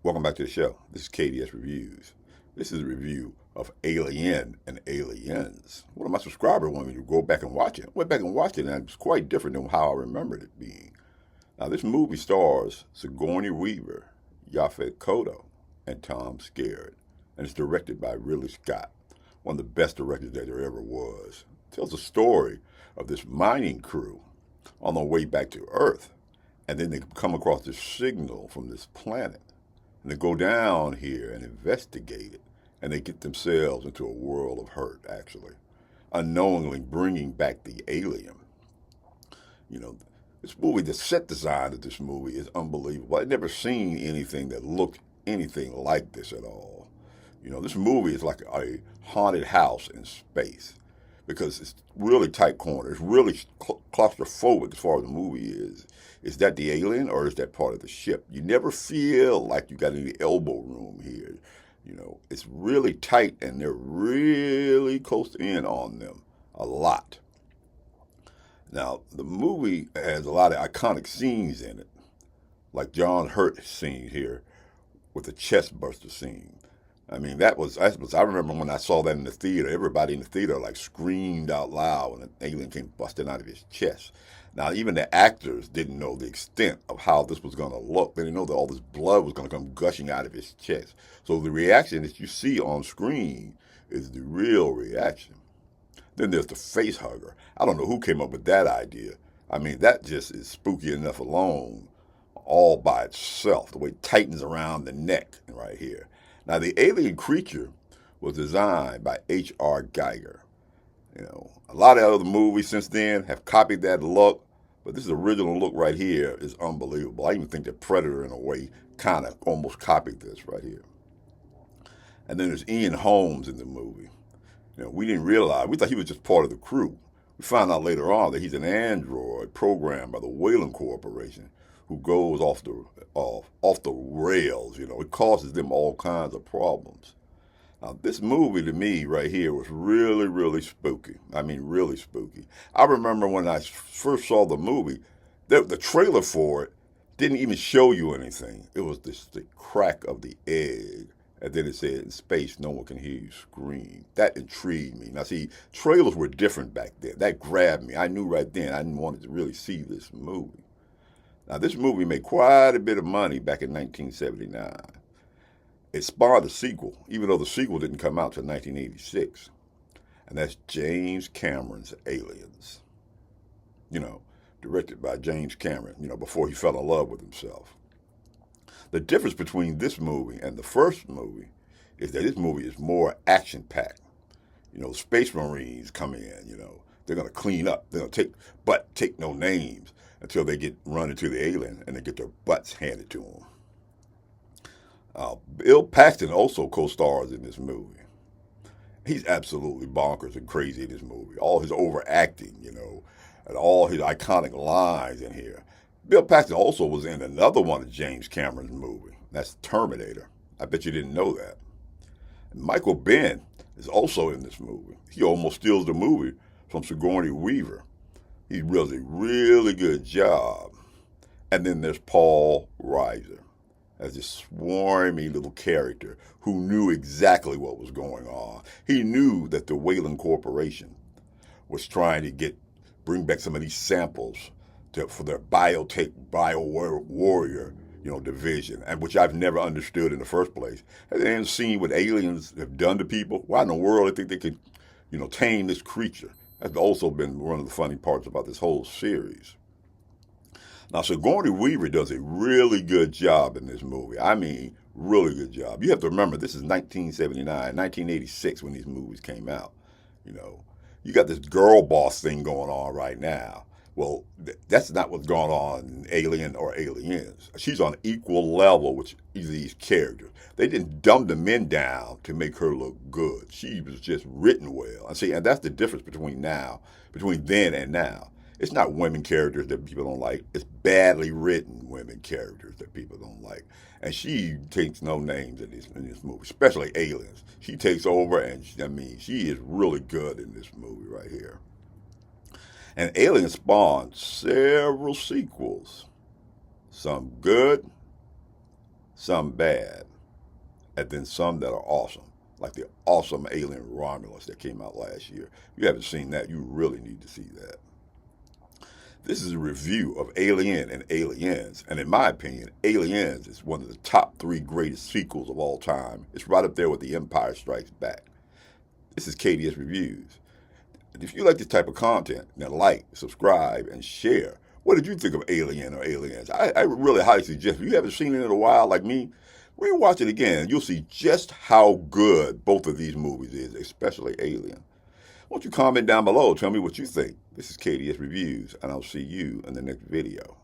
Welcome back to the show. This is KDS Reviews. This is a review of Alien and Aliens. One of my subscribers wanted me to go back and watch it. I went back and watched it, and it's quite different than how I remembered it being. Now, this movie stars Sigourney Weaver, Yaphet Kotto, and Tom Skerritt, and it's directed by Ridley Scott, one of the best directors that there ever was. It tells the story of this mining crew on their way back to Earth, and then they come across this signal from this planet. And they go down here and investigate it, and they get themselves into a world of hurt, actually, unknowingly bringing back the alien. You know, this movie, the set design of this movie is unbelievable. I've never seen anything that looked anything like this at all. You know, this movie is like a haunted house in space because it's really tight corners, it's really claustrophobic as far as the movie is. Is that the alien or is that part of the ship? You never feel like you got any elbow room here. You know, it's really tight and they're really close in on them a lot. Now, the movie has a lot of iconic scenes in it, like John Hurt scene here with the chest burster scene. I mean, I remember when I saw that in the theater, everybody in the theater like screamed out loud when an alien came busting out of his chest. Now, even the actors didn't know the extent of how this was going to look. They didn't know that all this blood was going to come gushing out of his chest. So the reaction that you see on screen is the real reaction. Then there's the face hugger. I don't know who came up with that idea. I mean, that just is spooky enough alone, all by itself, the way it tightens around the neck right here. Now, the alien creature was designed by H.R. Geiger. You know, a lot of other movies since then have copied that look, but this original look right here is unbelievable. I even think that Predator, in a way, kind of almost copied this right here. And then there's Ian Holmes in the movie. You know, we didn't realize, we thought he was just part of the crew. We found out later on that he's an android programmed by the Weyland Corporation who goes off the rails. You know, it causes them all kinds of problems. Now, this movie to me right here was really, really spooky. I mean, really spooky. I remember when I first saw the movie, the trailer for it didn't even show you anything. It was just the crack of the egg. And then it said, in space, no one can hear you scream. That intrigued me. Now, see, trailers were different back then. That grabbed me. I knew right then I didn't want to really see this movie. Now, this movie made quite a bit of money back in 1979. It spawned a sequel, even though the sequel didn't come out until 1986. And that's James Cameron's Aliens. You know, directed by James Cameron, you know, before he fell in love with himself. The difference between this movie and the first movie is that this movie is more action-packed. You know, Space Marines come in, you know, they're going to clean up. They're going to take no names until they get run into the alien and they get their butts handed to them. Bill Paxton also co-stars in this movie. He's absolutely bonkers and crazy in this movie. All his overacting, you know, and all his iconic lines in here. Bill Paxton also was in another one of James Cameron's movies. That's Terminator. I bet you didn't know that. And Michael Biehn is also in this movie. He almost steals the movie from Sigourney Weaver. He does a really good job. And then there's Paul Reiser as this swarmy little character who knew exactly what was going on. He knew that the Weyland Corporation was trying to bring back some of these samples for their bio-warrior, you know, division, and which I've never understood in the first place. And then seeing what aliens have done to people, why in the world they think they could, you know, tame this creature? That's also been one of the funny parts about this whole series. Now, Sigourney Weaver does a really good job in this movie. I mean, really good job. You have to remember, this is 1979, 1986 when these movies came out. You know, you got this girl boss thing going on right now. Well, that's not what's going on in Alien or Aliens. She's on equal level with these characters. They didn't dumb the men down to make her look good. She was just written well. And that's the difference between then and now. It's not women characters that people don't like. It's badly written women characters that people don't like. And she takes no names in this movie, especially Aliens. She takes over, and she is really good in this movie right here. And Alien spawned several sequels. Some good, some bad, and then some that are awesome, like the awesome Alien Romulus that came out last year. If you haven't seen that, you really need to see that. This is a review of Alien and Aliens, and in my opinion, Aliens is one of the top 3 greatest sequels of all time. It's right up there with The Empire Strikes Back. This is KDS Reviews. And if you like this type of content, then like, subscribe, and share. What did you think of Alien or Aliens? I really highly suggest, if you haven't seen it in a while like me, rewatch it again, and you'll see just how good both of these movies is, especially Alien. Why don't you comment down below, tell me what you think. This is KDS Reviews, and I'll see you in the next video.